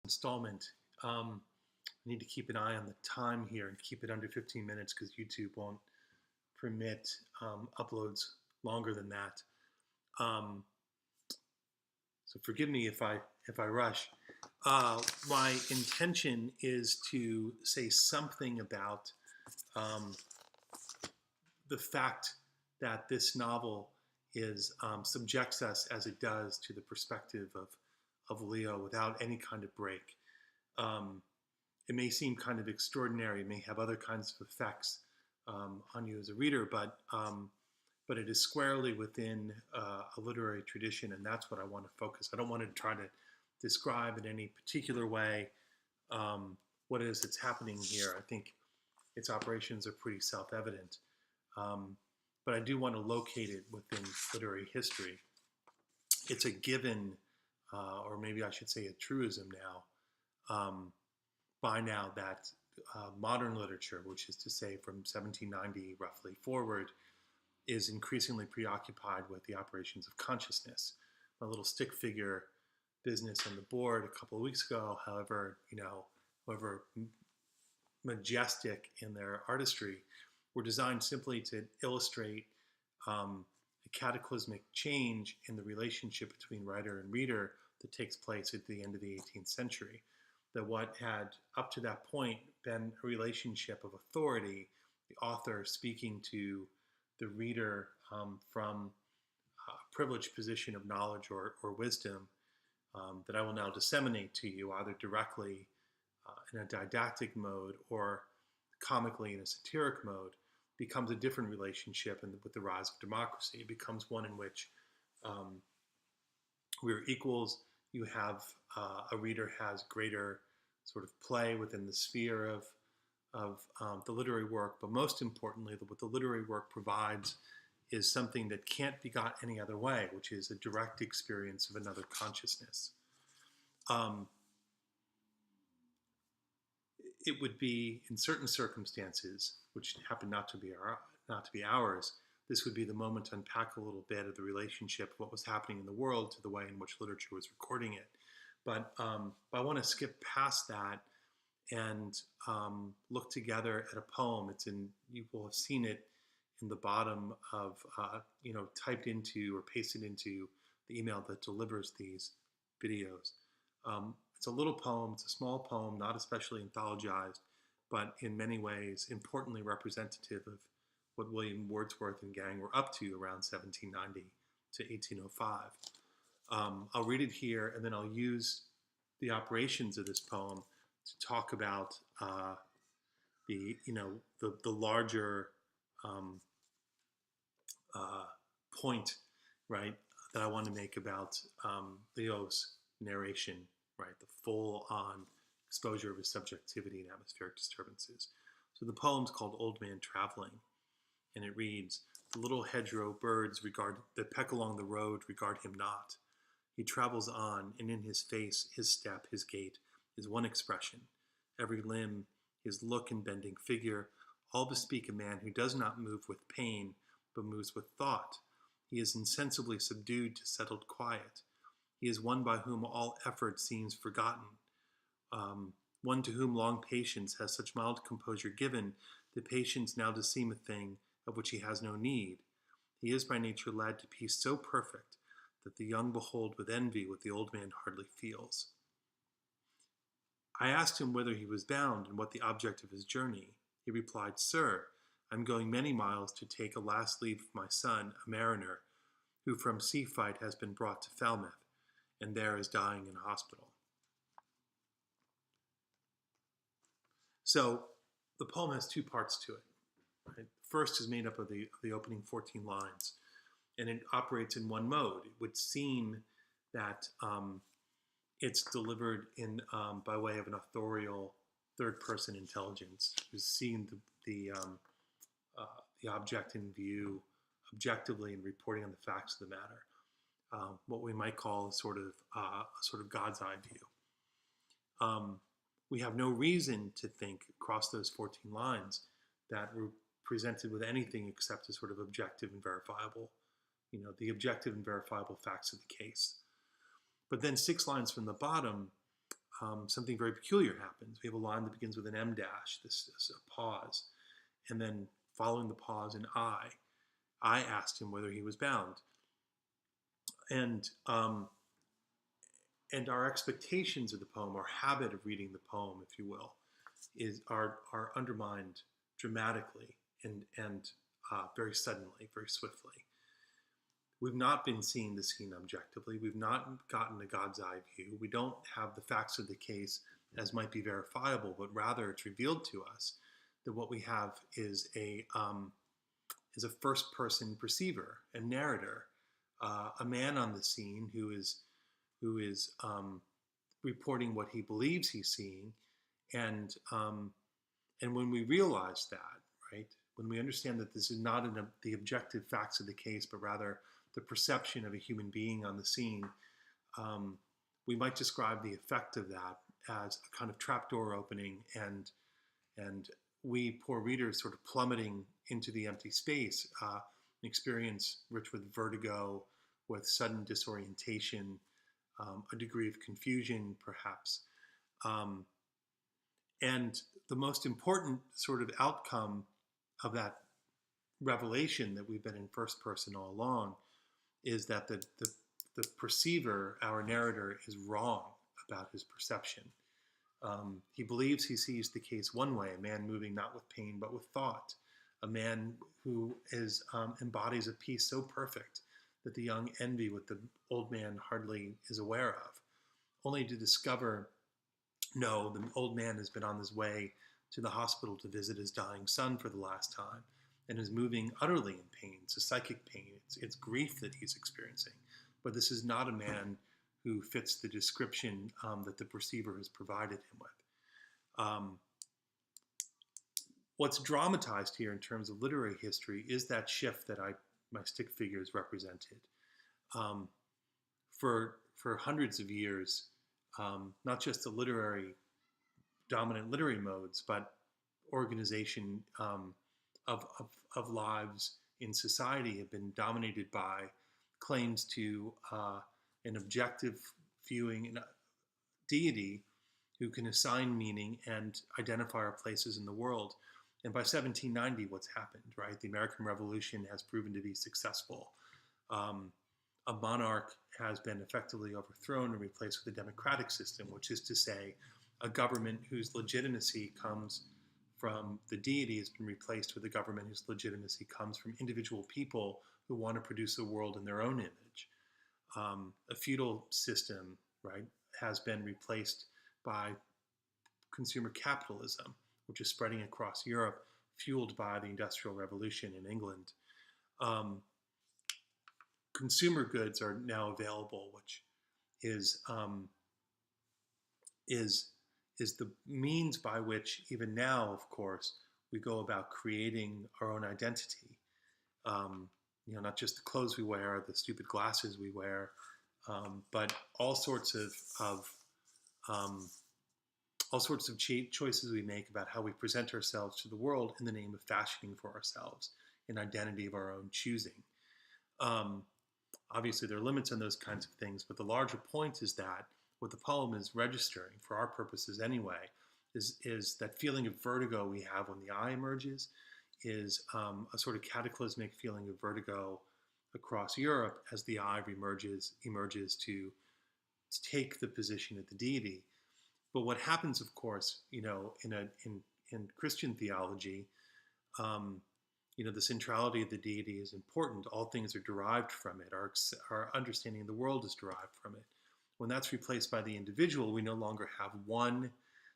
installment. I need to keep an eye on the time here and keep it under 15 minutes because YouTube won't permit uploads longer than that. So forgive me if I rush. My intention is to say something about um, the fact that this novel is subjects us as it does to the perspective of Leo without any kind of break. Um, it may seem kind of extraordinary. It may have other kinds of effects on you as a reader, but it is squarely within a literary tradition, and that's what I want to focus. I don't want to try to describe in any particular way what it is that's happening here. I think its operations are pretty self-evident, but I do want to locate it within literary history. It's a given, or maybe I should say a truism by now that modern literature, which is to say from 1790 roughly forward, is increasingly preoccupied with the operations of consciousness. My little stick figure business on the board a couple of weeks ago, however majestic in their artistry, were designed simply to illustrate a cataclysmic change in the relationship between writer and reader that takes place at the end of the 18th century. That what had up to that point been a relationship of authority, the author speaking to the reader from a privileged position of knowledge or wisdom that I will now disseminate to you either directly in a didactic mode or comically in a satiric mode, becomes a different relationship with the rise of democracy. It becomes one in which we're equals. You have a reader has greater sort of play within the sphere of the literary work, but most importantly, what the literary work provides is something that can't be got any other way, which is a direct experience of another consciousness. It would be, in certain circumstances, which happen not to be ours, this would be the moment to unpack a little bit of the relationship of what was happening in the world to the way in which literature was recording it. But I want to skip past that and look together at a poem. You will have seen it in the bottom of, typed into or pasted into the email that delivers these videos. It's a little poem, it's a small poem, not especially anthologized, but in many ways importantly representative of what William Wordsworth and gang were up to around 1790 to 1805. I'll read it here, and then I'll use the operations of this poem to talk about the larger point, right, that I want to make about Leo's narration, right, the full-on exposure of his subjectivity and atmospheric disturbances. So the poem's called Old Man Traveling, and it reads, "The little hedgerow birds that peck along the road regard him not. He travels on, and in his face, his step, his gait, is one expression. Every limb, his look and bending figure, all bespeak a man who does not move with pain, but moves with thought. He is insensibly subdued to settled quiet. He is one by whom all effort seems forgotten. One to whom long patience has such mild composure given, that patience now does seem a thing of which he has no need. He is by nature led to peace so perfect, that the young behold with envy what the old man hardly feels. I asked him whither he was bound and what the object of his journey. He replied, 'Sir, I am going many miles to take a last leave of my son, a mariner, who from sea fight has been brought to Falmouth, and there is dying in a hospital.'" So the poem has two parts to it. Right? First is made up of the opening 14 lines, and it operates in one mode. It would seem that it's delivered in by way of an authorial third-person intelligence, who's seeing the object in view objectively and reporting on the facts of the matter. What we might call a sort of God's eye view. We have no reason to think across those 14 lines that we're presented with anything except a sort of objective and verifiable, the objective and verifiable facts of the case. But then 6 lines from the bottom, something very peculiar happens. We have a line that begins with an M dash, this a pause, and then following the pause, an I. I asked him whether he was bound, and and our expectations of the poem, our habit of reading the poem, if you will, are undermined dramatically and very suddenly, very swiftly. We've not been seeing the scene objectively. We've not gotten a God's eye view. We don't have the facts of the case as might be verifiable, but rather it's revealed to us that what we have is a first-person perceiver, a narrator, a man on the scene who is reporting what he believes he's seeing, and when we realize that, right, when we understand that this is not the objective facts of the case, but rather the perception of a human being on the scene, we might describe the effect of that as a kind of trapdoor opening, and we poor readers sort of plummeting into the empty space, an experience rich with vertigo, with sudden disorientation, a degree of confusion, perhaps. And the most important sort of outcome of that revelation that we've been in first person all along is that the perceiver, our narrator, is wrong about his perception. He believes he sees the case one way, a man moving not with pain but with thought, a man who embodies a peace so perfect that the young envy what the old man hardly is aware of, only to discover, no, the old man has been on his way to the hospital to visit his dying son for the last time and is moving utterly in pain. It's a psychic pain. It's grief that he's experiencing. But this is not a man who fits the description that the perceiver has provided him with. What's dramatized here in terms of literary history is that shift that my stick figures represented. For hundreds of years, not just the dominant literary modes, but organization of lives in society have been dominated by claims to an objective viewing and deity who can assign meaning and identify our places in the world. And by 1790, what's happened, right? The American Revolution has proven to be successful. A monarch has been effectively overthrown and replaced with a democratic system, which is to say, a government whose legitimacy comes from the deity has been replaced with a government whose legitimacy comes from individual people who want to produce a world in their own image. A feudal system, right, has been replaced by consumer capitalism, which is spreading across Europe, fueled by the Industrial Revolution in England. Consumer goods are now available, which is the means by which, even now, of course, we go about creating our own identity. Not just the clothes we wear, the stupid glasses we wear, but all sorts of choices we make about how we present ourselves to the world in the name of fashioning for ourselves an identity of our own choosing. Obviously, there are limits on those kinds of things, but the larger point is that what the poem is registering, for our purposes anyway, is that feeling of vertigo we have when the eye emerges, is a sort of cataclysmic feeling of vertigo across Europe as the eye emerges to take the position of the deity. But what happens, of course, in Christian theology, the centrality of the deity is important. All things are derived from it. Our understanding of the world is derived from it. When that's replaced by the individual, we no longer have one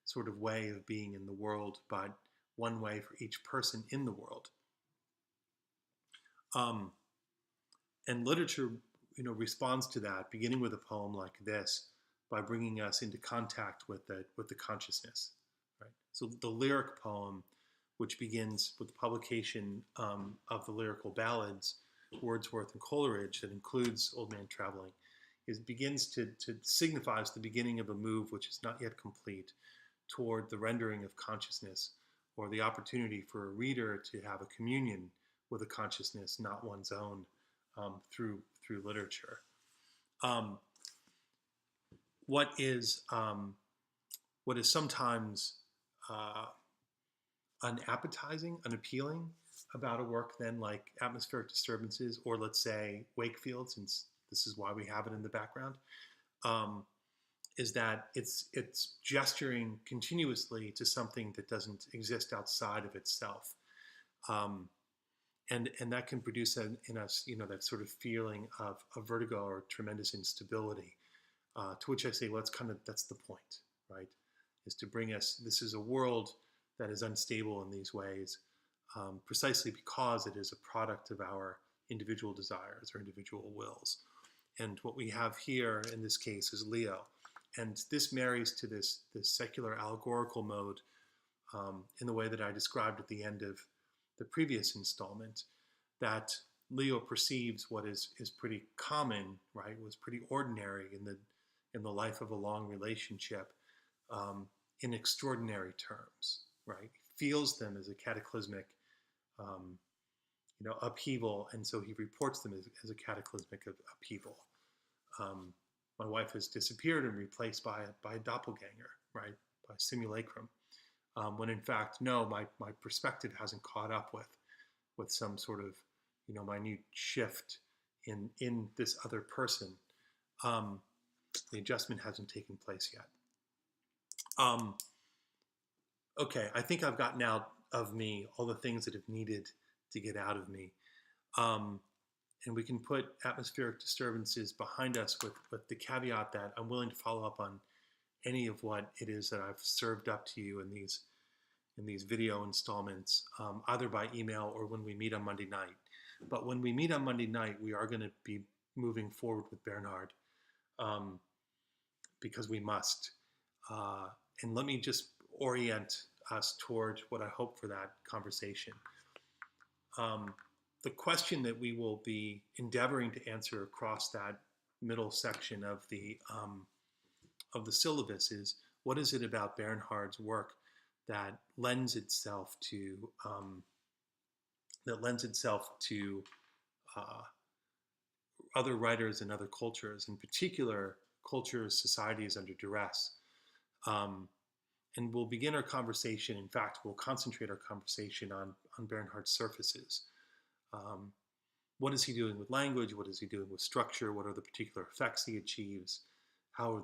sort of way of being in the world, but one way for each person in the world. And literature, responds to that, beginning with a poem like this, by bringing us into contact with the consciousness. Right. So the lyric poem, which begins with the publication of the lyrical ballads, Wordsworth and Coleridge, that includes Old Man Traveling, begins to signifies the beginning of a move which is not yet complete toward the rendering of consciousness, or the opportunity for a reader to have a communion with a consciousness not one's own through literature. What is what is sometimes uh, unappetizing, unappealing about a work then like atmospheric disturbances, or let's say Wakefield, since this is why we have it in the background, um, is that it's gesturing continuously to something that doesn't exist outside of itself, um, and that can produce in us, that sort of feeling of vertigo or tremendous instability. To which I say, well, that's the point, right? Is to bring us. This is a world that is unstable in these ways, precisely because it is a product of our individual desires or individual wills. And what we have here in this case is Leo, and this marries to this secular allegorical mode in the way that I described at the end of the previous installment, that Leo perceives what is pretty common, right? Was pretty ordinary in the life of a long relationship, in extraordinary terms, right? He feels them as a cataclysmic, um, upheaval, and so he reports them as a cataclysmic upheaval. Um, my wife has disappeared and replaced by a doppelganger, right? By a simulacrum. When in fact, no, my perspective hasn't caught up with some sort of, minute shift in this other person. Um, the adjustment hasn't taken place yet. Okay, I think I've gotten out of me all the things that have needed to get out of me. And we can put atmospheric disturbances behind us with the caveat that I'm willing to follow up on any of what it is that I've served up to you in these video installments, either by email or when we meet on Monday night. But when we meet on Monday night, we are going to be moving forward with Bernhard, because we must. And let me just orient us toward what I hope for that conversation. The question that we will be endeavoring to answer across that middle section of the syllabus is, what is it about Bernhard's work that lends itself to other writers and other cultures, in particular cultures, societies under duress. And we'll begin our conversation. In fact, we'll concentrate our conversation on Bernhard's surfaces. What is he doing with language? What is he doing with structure? What are the particular effects he achieves? How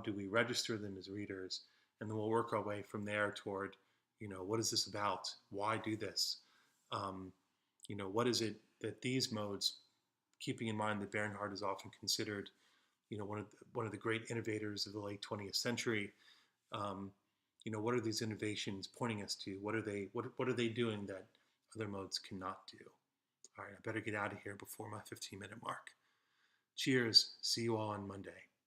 do we register them as readers? And then we'll work our way from there toward, what is this about? Why do this? What is it that these modes, keeping in mind that Bernhard is often considered, one of the great innovators of the late 20th century. What are these innovations pointing us to? What are they doing that other modes cannot do? All right, I better get out of here before my 15-minute mark. Cheers. See you all on Monday.